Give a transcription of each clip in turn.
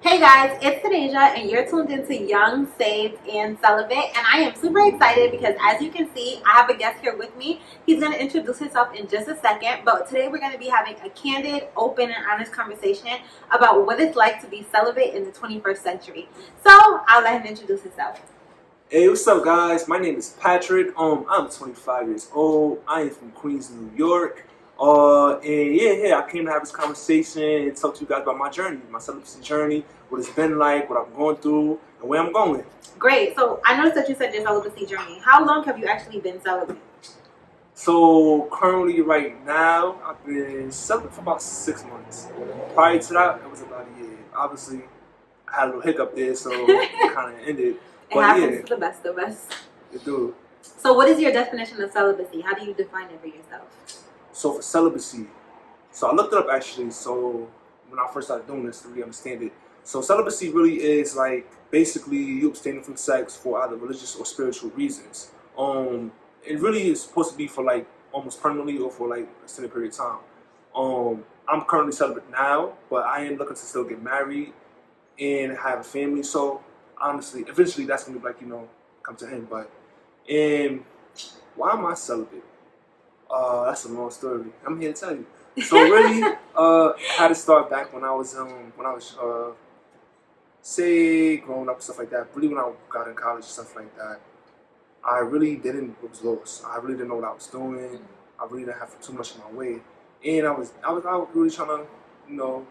Hey guys, it's Tadeja and you're tuned into Young, Saved, and Celibate, and I am super excited because as you can see, I have a guest here with me. He's going to introduce himself in just a second, but today we're going to be having a candid, open, and honest conversation about what it's like to be celibate in the 21st century. So, I'll let him introduce himself. Hey, what's up, guys? My name is Patrick. I'm 25 years old. I am from Queens, New York. I came to have this conversation and talk to you guys about my journey, my celibacy journey, what it's been like, what I'm going through, and where I'm going. Great. So, I noticed that you said your celibacy journey. How long have you actually been celibate? So currently, right now, I've been celibate for about 6 months. Prior to that, it was about a year. Obviously, I had a little hiccup there, so it kind of ended. It happens to the best of us. It do. So what is your definition of celibacy? How do you define it for yourself? So for celibacy, so I looked it up actually, so when I first started doing this to really understand it. So celibacy really is like basically you abstaining from sex for either religious or spiritual reasons. It really is supposed to be for like almost permanently or for like a extended period of time. I'm currently celibate now, but I am looking to still get married and have a family. So honestly, eventually that's gonna be like, come to him. But why am I celibate? That's a long story. I'm here to tell you. So really, had to start back when I was say growing up and stuff like that. Really, when I got in college and stuff like that, I really was lost. I really didn't know what I was doing. I really didn't have too much in my way, and I was really trying to,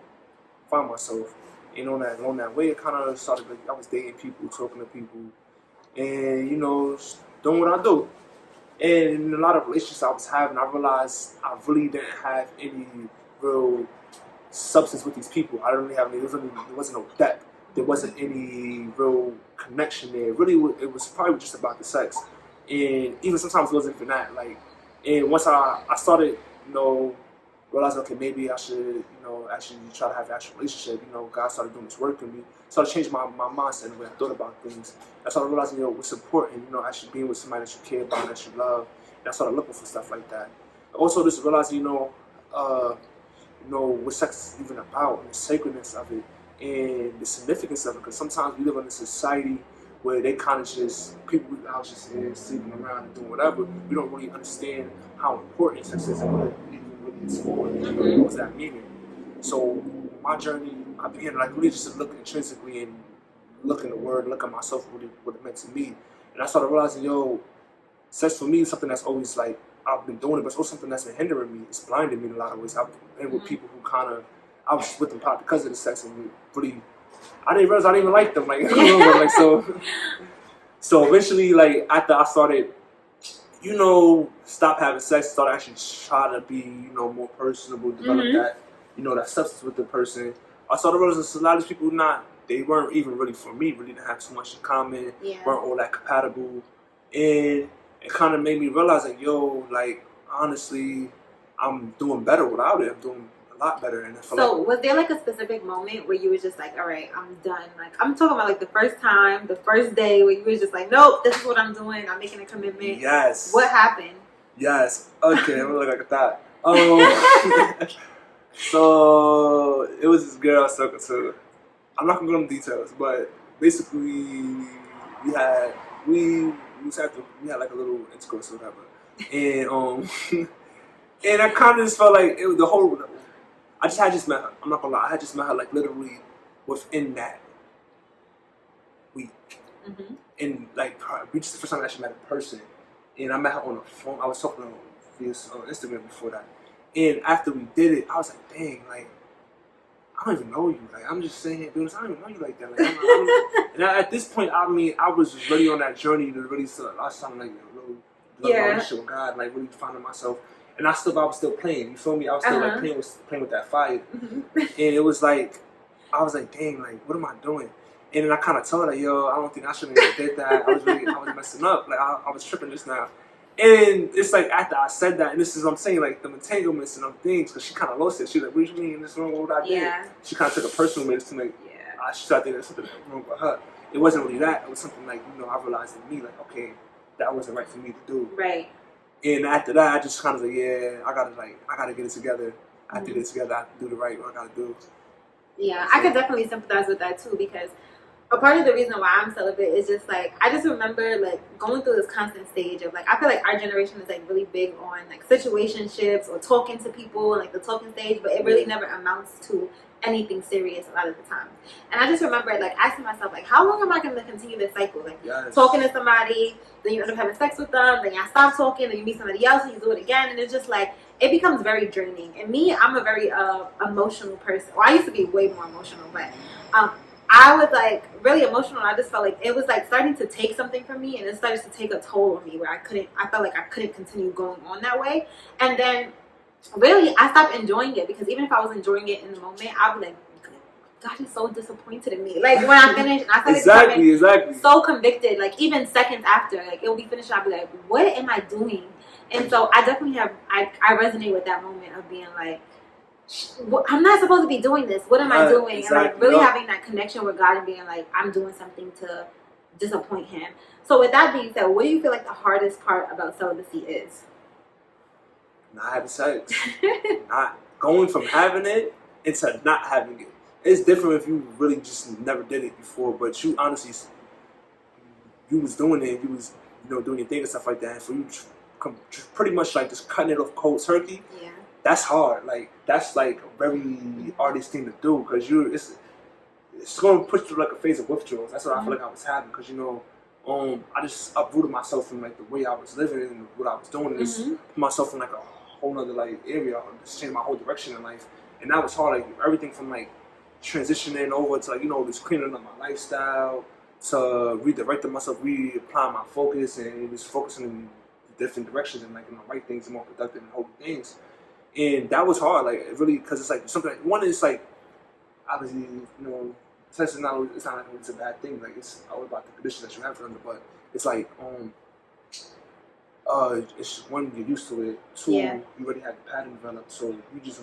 find myself. And on that way, it kind of started. Like, I was dating people, talking to people, and just doing what I do. And in a lot of relationships I was having, I realized I really didn't have any real substance with these people. I didn't really have any. There wasn't no depth. There wasn't any real connection there. Really, it was probably just about the sex, and even sometimes it wasn't even that. Like, and once I started, realizing, okay, maybe I should, actually try to have an actual relationship. God started doing this work in me. Started changing my mindset and the way I thought about things. I started realizing, what's important, actually being with somebody that you care about, that you love. And I started looking for stuff like that. Also, just realizing, what sex is even about and the sacredness of it and the significance of it. Because sometimes we live in a society where they kind of people out just sleeping around and doing whatever. We don't really understand how important sex is and what it really is for. What was that meaning? So my journey, I began like really just to look intrinsically and look in the word, look at myself, what it meant to me. And I started realizing, sex for me is something that's always like, I've been doing it, but it's also something that's been hindering me. It's blinding me in a lot of ways. I've been with people who I was with them probably because of the sex and really, I didn't realize I didn't even like them. Like, so eventually, like, after I started, stop having sex, started actually try to be, more personable, develop that, that substance with the person. I started realizing a lot of these people they weren't even really for me, really didn't have too much in common, weren't all that compatible. And it kind of made me realize like, honestly, I'm doing better without it. I'm doing a lot better. And so was there like a specific moment where you was just like, all right, I'm done? Like, I'm talking about like the first time, the first day where you was just like, nope, this is what I'm doing. I'm making a commitment. Yes. What happened? Yes. Okay, I'm gonna look at that. So it was this girl I was talking to. I'm not gonna go into details, but basically we had like a little intercourse or whatever, and and I kind of just felt like it was the whole. I had just met her. I'm not gonna lie. I had just met her like literally within that week, and like we just the first time I actually met a person, and I met her on the phone. I was talking to her via Instagram before that, and after we did it, I was like, dang, like. I don't even know you. Like, I'm just sitting here doing this. I don't even know you like that. Like, and at this point, I mean, I was just really on that journey to really start. I was trying to like really love my relationship with God, like really finding myself. And I was still playing. You feel me? I was still like playing with that fire. And it was like, I was like, dang, like, what am I doing? And then I kind of told her, I don't think I shouldn't have did that. I was messing up. Like, I was tripping just now. And it's like after I said that, and this is what I'm saying, like the entanglements and other things, because she kind of lost it. She was like, what do you mean this wrong with what I did? She kind of took a personal way to like, she started thinking there's something wrong with her. It wasn't really that. It was something like, I realized in me, like, okay, that wasn't right for me to do. Right. And after that, I just kind of like, I gotta get it together. I have to get it together. I have to do what I gotta do. Yeah, I could definitely sympathize with that too, because a part of the reason why I'm celibate is just like I just remember like going through this constant stage of like I feel like our generation is like really big on like situationships or talking to people, like the talking stage, but it really never amounts to anything serious a lot of the time. And I just remember like asking myself like, how long am I going to continue this cycle? Like talking to somebody, then you end up having sex with them, then y'all stop talking, then you meet somebody else and you do it again, and it's just like it becomes very draining. And me, I'm a very emotional person. Well, I used to be way more emotional, but I was like really emotional. I just felt like it was like starting to take something from me, and it started to take a toll on me where I felt like I couldn't continue going on that way. And then really I stopped enjoying it, because even if I was enjoying it in the moment, I'd be like, God is so disappointed in me. Like when I finished, I started becoming so convicted. Like even seconds after, like it'll be finished, I'll be like, what am I doing? And so I definitely I resonate with that moment of being like, I'm not supposed to be doing this. What am I doing? And like really having that connection with God and being like, I'm doing something to disappoint Him. So with that being said, what do you feel like the hardest part about celibacy is? Not having sex. Not going from having it into not having it. It's different if you really just never did it before, but you honestly, you was doing it, you was, doing your thing and stuff like that. And for you, pretty much like just cutting it off cold turkey. Yeah. That's hard. Like that's like a very artist thing to do, because it's going to push you through like a phase of withdrawals. That's what I feel like I was having, because I just uprooted myself from like the way I was living and what I was doing, and just put myself in like a whole nother like area, just changed my whole direction in life. And that was hard. Like everything from like transitioning over to like just cleaning up my lifestyle, to redirecting myself, reapplying my focus, and just focusing in different directions and like right things, more productive and holy things. And that was hard, like really, because it's like something. One is like obviously, sex is not. It's not like it's a bad thing. Like it's all about the conditions that you have under. But it's like it's one, you're used to it. Two, you already have the pattern developed. So you just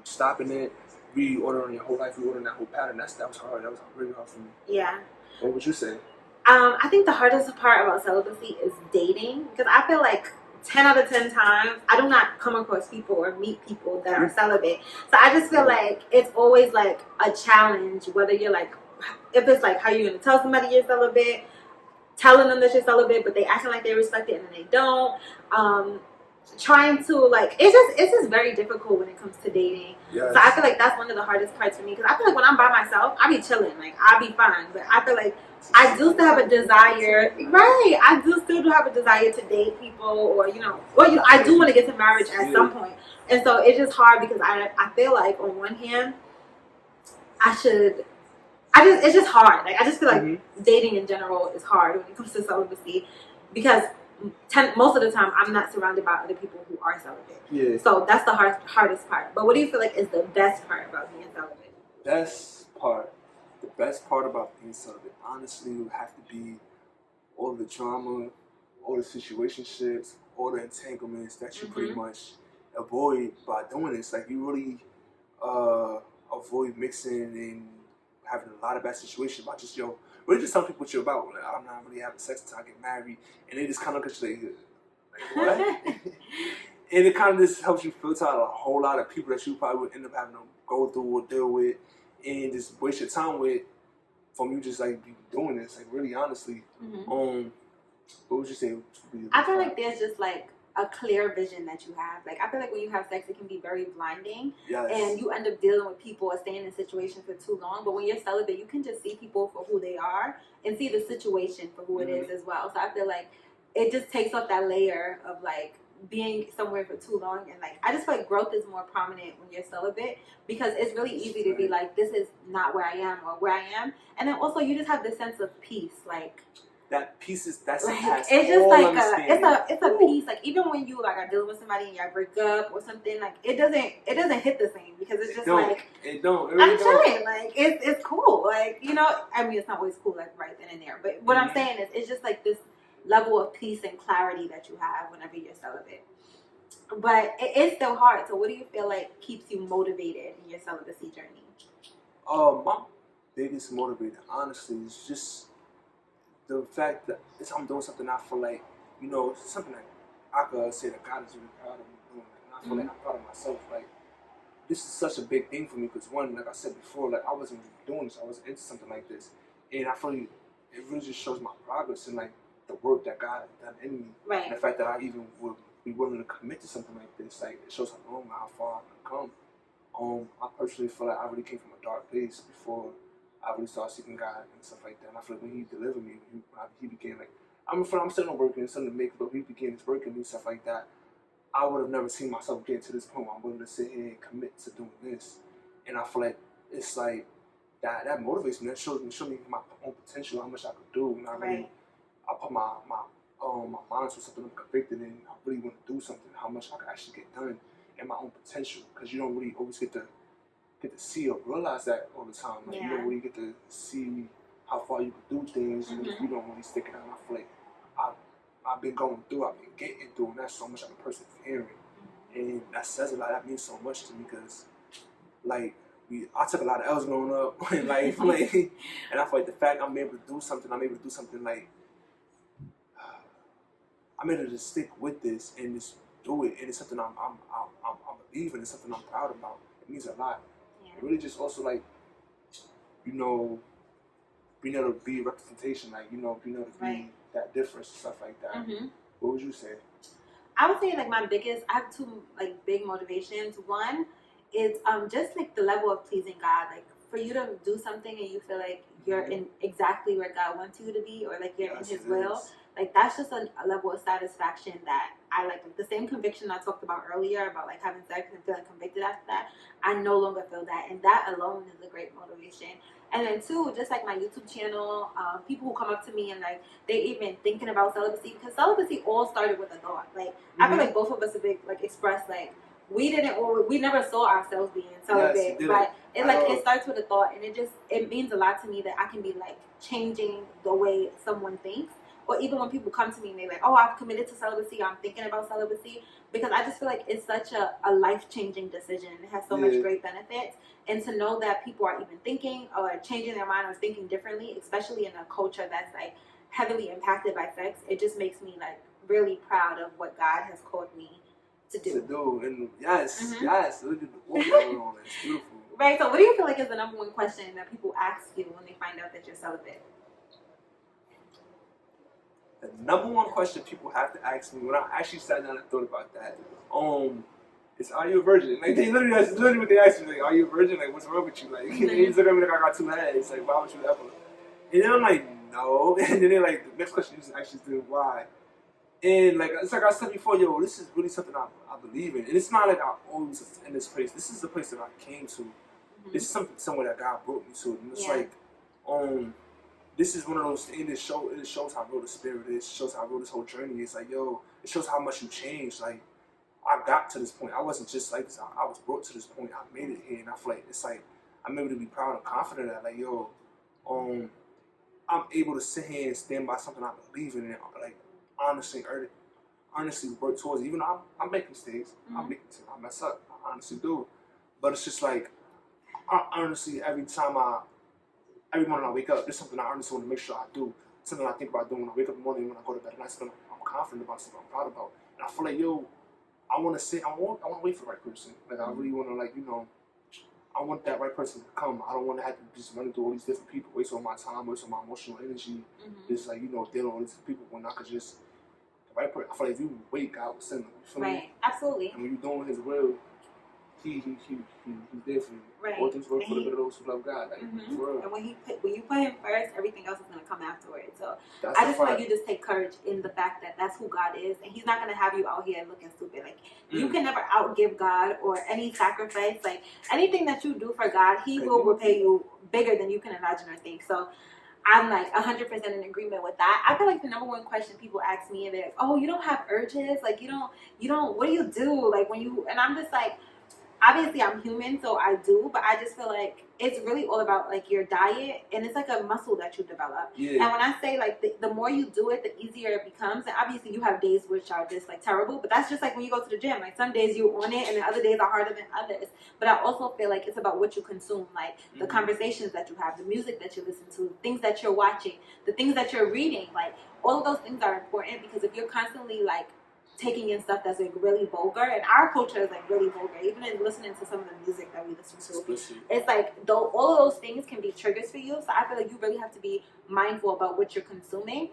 stopping it, reordering your whole life, reordering that whole pattern. That was hard. That was really hard for me. Yeah. What would you say? I think the hardest part about celibacy is dating, because I feel like 10 out of 10 times I do not come across people or meet people that are celibate. So I just feel like it's always like a challenge, whether you're like, if it's like how you're going to tell somebody you're celibate, telling them that you're celibate, but they acting like they respect it and then they don't. Trying to like, it's just very difficult when it comes to dating. Yes. So I feel like that's one of the hardest parts for me, because I feel like when I'm by myself, I be chilling, like I be fine, but I feel like I do still have a desire, right? I do still have a desire to date people, or I do want to get to marriage at some point, and so it's just hard because I feel like on one hand, it's just hard. Like I just feel like dating in general is hard when it comes to celibacy, because most of the time I'm not surrounded by other people who are celibate. Yeah. So that's the hardest part. But what do you feel like is the best part about being celibate? The best part about being celibate, honestly, would have to be all the drama, all the situationships, all the entanglements that you pretty much avoid by doing this. Like you really avoid mixing and having a lot of bad situations about just really just tell people what you're about. Like, I'm not really having sex until I get married, and they just kind of look at you like what? And it kind of just helps you filter out a whole lot of people that you probably would end up having to go through or deal with, and just waste your time with, from you just like doing this. Like really, honestly, what would you say? I feel like there's just like a clear vision that you have. Like I feel like when you have sex, it can be very blinding, and you end up dealing with people or staying in situations for too long. But when you're celibate, you can just see people for who they are and see the situation for who it is as well. So I feel like it just takes off that layer of like being somewhere for too long, and like I just feel like growth is more prominent when you're celibate, because it's really easy to be like, this is not where I am or where I am, and then also you just have this sense of peace, like that peace is that's like, it's just like it's a peace. Like even when you like are dealing with somebody and you break up or something, like it doesn't hit the same, because it's just like it don't. It really I'm chilling. Like it's cool. Like I mean it's not always cool like right then and there, but what I'm saying is it's just like this level of peace and clarity that you have whenever you're celibate. But it is still hard. So what do you feel like keeps you motivated in your celibacy journey? My biggest motivator, honestly, is just the fact that I'm doing something I feel like, something that I could say that God is really proud of me doing. And I feel like I'm proud of myself. Like, this is such a big thing for me because one, like I said before, like I wasn't doing this, I wasn't into something like this, and I feel like it really just shows my progress and like the work that God has done in me, Right. and the fact that I even would be willing to commit to something like this. Like it shows how far I can come. I personally feel like I really came from a dark place before I really started seeking God and stuff like that. And I feel like when He delivered me, He began like I'm still not working, still to make, but He began His work in me, stuff like that. I would have never seen myself get to this point where I'm willing to sit here and commit to doing this. And I feel like it's like that motivates me. That shows me my own potential, how much I could do. And I put my mind to something I'm convicted in. I really want to do something, how much I can actually get done and my own potential. Because you don't really always get to see or realize that all the time. Like you don't really get to see how far you can do things, and if you don't really stick it out. I feel like I've been going through, I've been getting through, and that's so much I'm a person persevering. And that says a lot. That means so much to me because, like, I took a lot of L's growing up in life, like, and I feel like the fact I'm able to do something, like, I'm able to just stick with this and just do it, and it's something I'm believing, it's something I'm proud about. It means a lot. It really just also like, being able to be a representation, like, being able to be that difference and stuff like that. What would you say? I would say like I have two like big motivations. One is just like the level of pleasing God. Like for you to do something and you feel like you're in exactly where God wants you to be, or like you're in His will. Like that's just a level of satisfaction that I like the same conviction I talked about earlier about like having sex and feeling convicted after that. I no longer feel that, and that alone is a great motivation. And then two, just like my YouTube channel, people who come up to me and like they even thinking about celibacy, because celibacy all started with a thought. Like I feel like both of us have been like expressed like we never saw ourselves being celibate, but it starts with a thought, and it means a lot to me that I can be like changing the way someone thinks. Or even when people come to me and they're like, oh, I've committed to celibacy, I'm thinking about celibacy, because I just feel like it's such a life-changing decision. It has so much great benefits. And to know that people are even thinking or changing their mind or thinking differently, especially in a culture that's like heavily impacted by sex, it just makes me like really proud of what God has called me to do. And yes, look at the work going on. It's beautiful. Right, so what do you feel like is the number one question that people ask you when they find out that you're celibate? The number one question people have to ask me when I actually sat down and thought about that, is, are you a virgin? Like that's literally what they ask me. Like, are you a virgin? Like, what's wrong with you? Like, they just look at me like I got two heads. Like, why would you ever? And then I'm like, no. And then they're like, the next question is actually why? And like it's like I said before, this is really something I believe in. And it's not like I always in this place. This is the place that I came to. This is somewhere that God brought me to. And it's like, this is one of those things. It shows how real the spirit is. It shows how real this whole journey is. Like, it shows how much you changed. Like, I got to this point. I wasn't just like this. I was brought to this point. I made it here, and I feel like it's like I'm able to be proud and confident that, like, I'm able to sit here and stand by something I believe in, and like honestly work towards it. Even though I make mistakes, I mess up. I honestly do. But it's just like honestly, every morning I wake up, there's something I honestly want to make sure I do. Something I think about doing when I wake up in the morning, when I go to bed at night, something I'm confident about, something I'm proud about. And I feel like, I want to wait for the right person. Like, I really want to, like, I want that right person to come. I don't want to have to just run into all these different people, waste all my time, waste all my emotional energy, just like, dealing with all these people when I could just, the right person. I feel like if you wait, God will send them. You feel me? Absolutely. And when you're doing His will, He's there for you. All things work for the good of those who love God. Like, for real. And when you put Him first, everything else is going to come afterwards. So I just feel like you just take courage in the fact that that's who God is, and He's not going to have you out here looking stupid. Like you can never outgive God or any sacrifice. Like anything that you do for God, He will repay you bigger than you can imagine or think. So I'm like 100% in agreement with that. I feel like the number one question people ask me, and they're like, "Oh, you don't have urges? Like you don't. What do you do? Like when you?" And I'm just like, obviously I'm human, so I do, but I just feel like it's really all about like your diet, and it's like a muscle that you develop. And when I say like the more you do it, the easier it becomes. And obviously you have days which are just like terrible, but that's just like when you go to the gym. Like some days you're on it, and the other days are harder than others. But I also feel like it's about what you consume, like the conversations that you have, the music that you listen to, the things that you're watching, the things that you're reading. Like all of those things are important, because if you're constantly like taking in stuff that's like really vulgar, and our culture is like really vulgar. Even in listening to some of the music that we listen to, it's like though all of those things can be triggers for you. So I feel like you really have to be mindful about what you're consuming,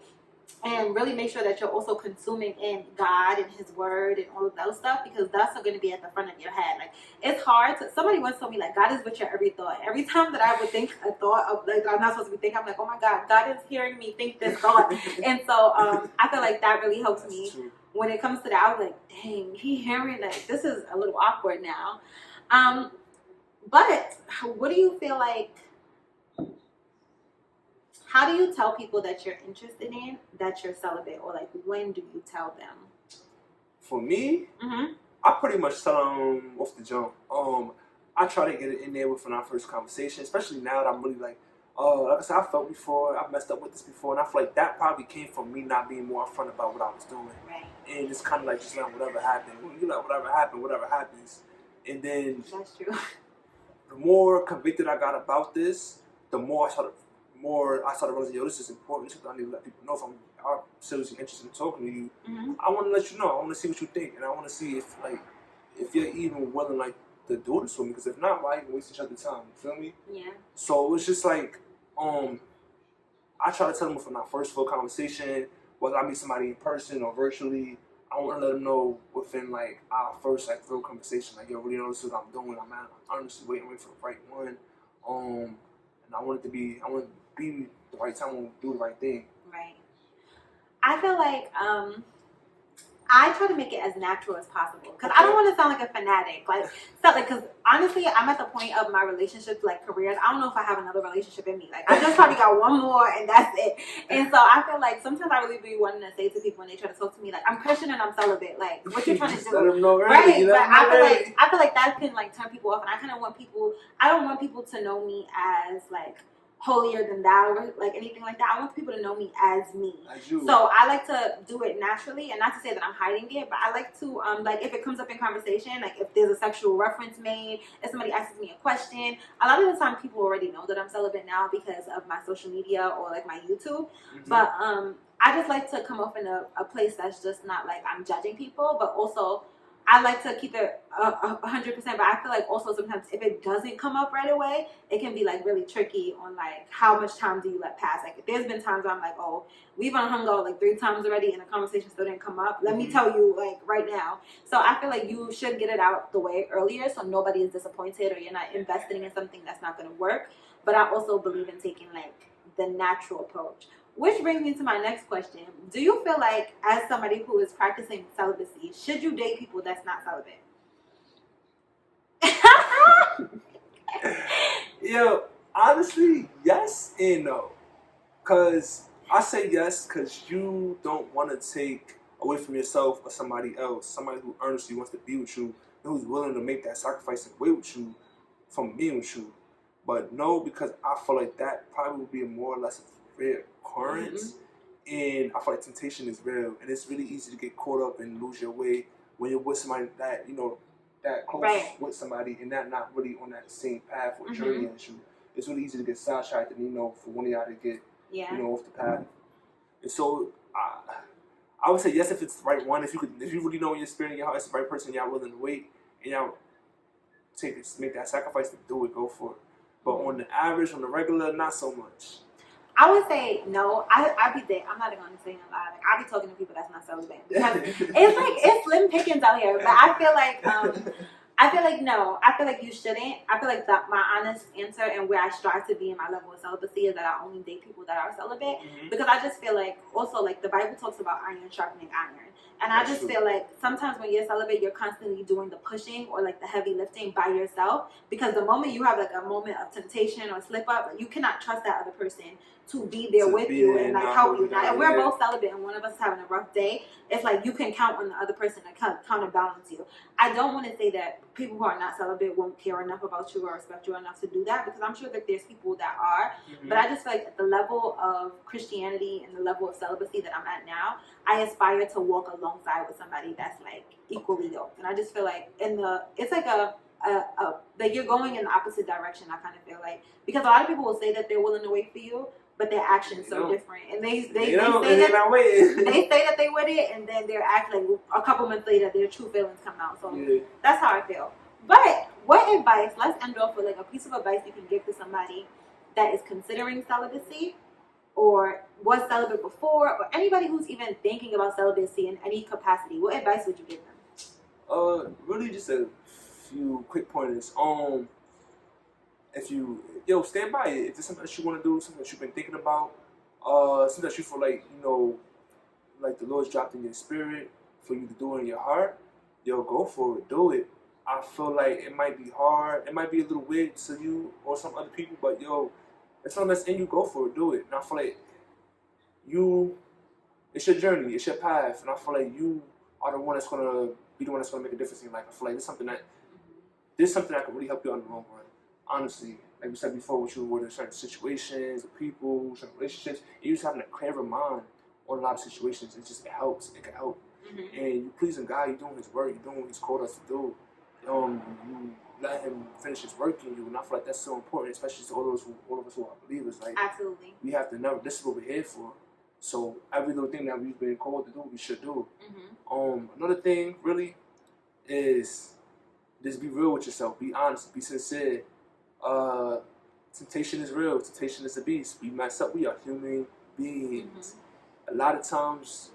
and really make sure that you're also consuming in God and His Word and all of those stuff, because that's going to be at the front of your head. Like, it's hard to, somebody once told me, like, God is with your every thought. Every time that I would think a thought of, like, I'm not supposed to be thinking, I'm like, oh my God, God is hearing me think this thought. And so I feel like that really helps me. When it comes to that, I was like, dang, he hearing that. This is a little awkward now. But what do you feel like, how do you tell people that you're interested in that you're celibate, or like when do you tell them? For me, I pretty much tell them off the jump. I try to get it in there within our first conversation, especially now that I'm really like, like I said, I felt before, I messed up with this before, and I feel like that probably came from me not being more upfront about what I was doing. Right. And it's kind of like just letting whatever happen. You let whatever happen, whatever happens. And then that's true. The more convicted I got about this, the more I started realizing, yo, this is important. This is what I need to let people know. If I'm seriously interested in talking to you, I want to let you know. I want to see what you think, and I want to see if you're even willing to do this with me. Because if not, why even waste each other's time? You feel me? Yeah. So it's just like I try to tell them from our first full conversation, whether I meet somebody in person or virtually, I want to let them know within our first real conversation, yo, really know this is what I'm doing. I'm honestly waiting for the right one. And I want it to be the right time when we do the right thing. Right. I feel like I try to make it as natural as possible, because I don't want to sound like a fanatic. Because honestly, I'm at the point of my relationships, careers. I don't know if I have another relationship in me. I just probably got one more, and that's it. And so I feel like sometimes I really be wanting to say to people when they try to talk to me, I'm Christian and I'm celibate. What you trying to do? Let them know early, right? But I feel like that can turn people off, and I kind of want people. I don't want people to know me as holier than thou or anything like that. I want people to know me as me. So I like to do it naturally, and not to say that I'm hiding it, but I like to if it comes up in conversation, if there's a sexual reference made, if somebody asks me a question, a lot of the time people already know that I'm celibate now because of my social media or my YouTube. But I just like to come up in a place that's just not I'm judging people, but also I like to keep it 100%, but I feel like also sometimes if it doesn't come up right away, it can be really tricky on how much time do you let pass. There's been times where I'm oh, we've hung out 3 times already and the conversation still didn't come up. Let me tell you right now. So I feel like you should get it out the way earlier so nobody is disappointed or you're not investing in something that's not going to work. But I also believe in taking the natural approach. Which brings me to my next question. Do you feel like, as somebody who is practicing celibacy, should you date people that's not celibate? Yo, honestly, yes and no. Because I say yes because you don't want to take away from yourself or somebody else, somebody who earnestly wants to be with you and who's willing to make that sacrifice and wait with you from being with you. But no, because I feel like that probably would be more or less rare occurrence, and I feel like temptation is real, and it's really easy to get caught up and lose your way when you're with somebody that that close with somebody and not really on that same path or journey as you. It's really easy to get sidetracked and for one of y'all to get off the path. And so I would say yes if it's the right one. If you really know in your spirit and your heart it's the right person, y'all willing to wait and y'all make that sacrifice to do it, go for it. But on the average, on the regular, not so much. I would say no. I be there. I'm not even gonna say a lie. I be talking to people that's not celibate because it's slim pickings out here. But I feel like no. I feel like you shouldn't. I feel like my honest answer and where I strive to be in my level of celibacy is that I only date people that are celibate, because I just feel like also the Bible talks about iron sharpening iron. And I just feel like sometimes when you're celibate, you're constantly doing the pushing or the heavy lifting by yourself, because the moment you have a moment of temptation or slip up, you cannot trust that other person to be there with you and help you. And we're both celibate and one of us is having a rough day. It's you can count on the other person to counterbalance you. I don't want to say that people who are not celibate won't care enough about you or respect you enough to do that, because I'm sure that there's people that are. But I just feel like at the level of Christianity and the level of celibacy that I'm at now, I aspire to walk alongside with somebody that's equally yoked. And I just feel like it's a that you're going in the opposite direction. I kind of feel like, because a lot of people will say that they're willing to wait for you, but their actions so different, and they say that they with it, and then they're acting like a couple months later their true feelings come out. So that's how I feel. But what advice? Let's end off with like a piece of advice you can give to somebody that is considering celibacy, or was celibate before, or anybody who's even thinking about celibacy in any capacity. What advice would you give them? Really just a few quick pointers. If you stand by it. If it's something that you want to do, something that you've been thinking about, something that you feel like like the Lord's dropped in your spirit for you to do in your heart, go for it, do it. I feel like it might be hard, it might be a little weird to you or some other people, but if something that's in you, go for it, do it. And I feel like it's your journey, it's your path, and I feel like you are the one that's gonna be the one that's gonna make a difference in your life. I feel like there's something that can really help you out in the long run. Honestly, like we said before, with you were in certain situations, with people, certain relationships, and you just having a clearer mind on a lot of situations. It helps. It can help. Mm-hmm. And you pleasing God, you're doing His work, you're doing what He's called us to do. You let Him finish His work in you, and I feel like that's so important, especially to all of us who are believers. Like, absolutely, we have to know this is what we're here for. So every little thing that we've been called to do, we should do. Mm-hmm. Another thing really is just be real with yourself. Be honest. Be sincere. Temptation is real. Temptation is a beast. We mess up. We are human beings. Mm-hmm. A lot of times,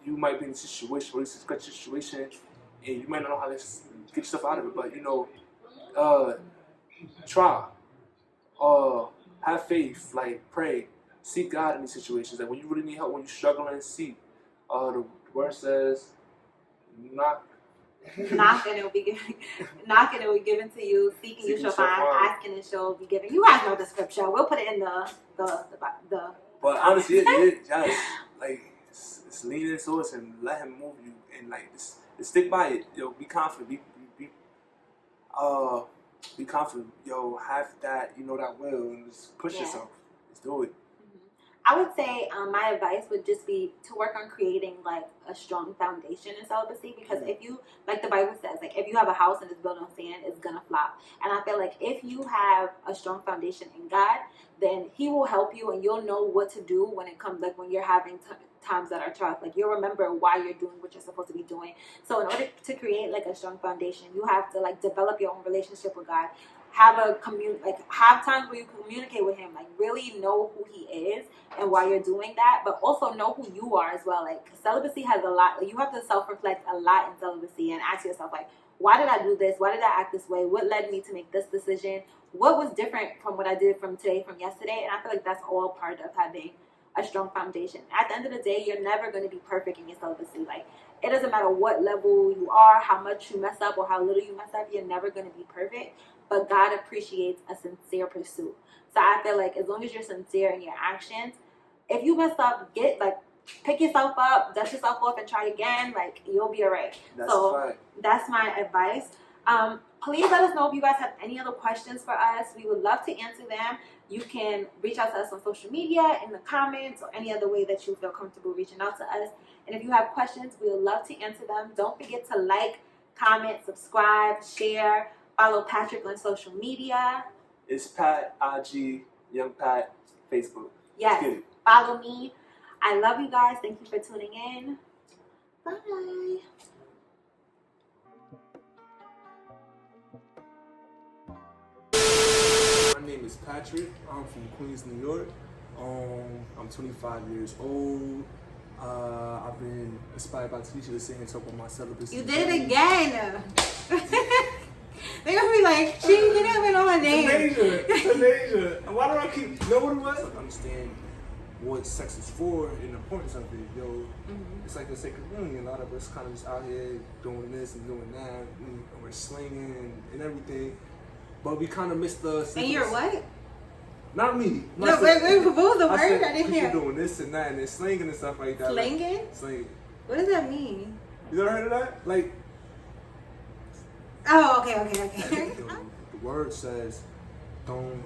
you might be in a situation, or it's a situation, and you might not know how to get yourself out of it. But try. Have faith. Like, pray. Seek God in these situations. Like when you really need help, when you're struggling, seek. The word says, knock and it will be given. Knock and it will be given to you. Seeking you shall find. Asking and shall be given. You guys know the scripture. We'll put it in the. But honestly, it just like it's lean into us and let Him move you, and like just stick by it. Be confident. Be confident. Have that that will, and just push yourself. Just do it. I would say my advice would just be to work on creating like a strong foundation in celibacy, because if you, like the Bible says, like if you have a house and it's built on sand, it's gonna flop. And I feel like if you have a strong foundation in God, then He will help you, and you'll know what to do when it comes, like when you're having times that are tough. Like you'll remember why you're doing what you're supposed to be doing. So in order to create like a strong foundation, you have to like develop your own relationship with God. Have times where you communicate with Him, like really know who He is and why you're doing that, but also know who you are as well. Like celibacy has a lot, like you have to self-reflect a lot in celibacy and ask yourself, like, why did I do this? Why did I act this way? What led me to make this decision? What was different from what I did from yesterday? And I feel like that's all part of having a strong foundation. At the end of the day, you're never going to be perfect in your celibacy. Like, it doesn't matter what level you are, how much you mess up or how little you mess up, you're never going to be perfect. But God appreciates a sincere pursuit. So I feel like as long as you're sincere in your actions, if you mess up, pick yourself up, dust yourself off, and try again. Like, you'll be alright. That's my advice. Please let us know if you guys have any other questions for us. We would love to answer them. You can reach out to us on social media, in the comments, or any other way that you feel comfortable reaching out to us. And if you have questions, we would love to answer them. Don't forget to like, comment, subscribe, share. Follow Patrick on social media. It's Pat, IG, Young Pat, Facebook. Yes, follow me. I love you guys. Thank you for tuning in. Bye. My name is Patrick. I'm from Queens, New York. I'm 25 years old. I've been inspired by teachers to sit here and talk about my celibacy. You did it again. They're gonna be like, she didn't even know her name. It's and why do I keep, you know what it was? I understand what sex is for and the importance of it, It's like a sacred union. A lot of us kind of just out here doing this and doing that, and we're slinging and everything. But we kind of missed the... And you're what? Not me. No, wait, what was the word? I didn't hear. People doing this and that and they're slinging and stuff like that. Slinging? Slinging. What does that mean? You never heard of that? Like... Oh, okay. The word says, don't,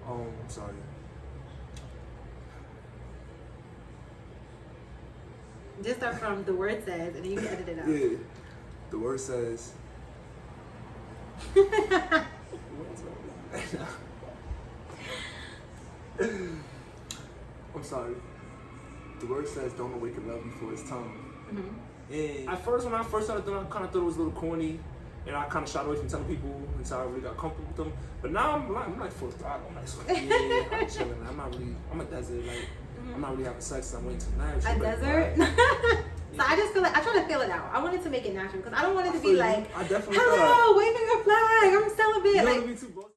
I'm sorry. Just start from the word says, and then you can edit it out. Yeah. The word says, I'm sorry. The word says, "Don't awaken love before it's time." Mm-hmm. And at first, when I first started doing it, I kind of thought it was a little corny, and I kind of shied away from telling people until I really got comfortable with them. But now I'm like full throttle. I'm like, so, yeah, I'm chilling. I'm a desert. Like, I'm not really having sex. I'm waiting till marriage. A desert. So I just feel like I try to feel it out. I wanted to make it natural because I don't want it to be like, I definitely hello, waving a flag, I'm celibate. You don't Like, want to be too bold.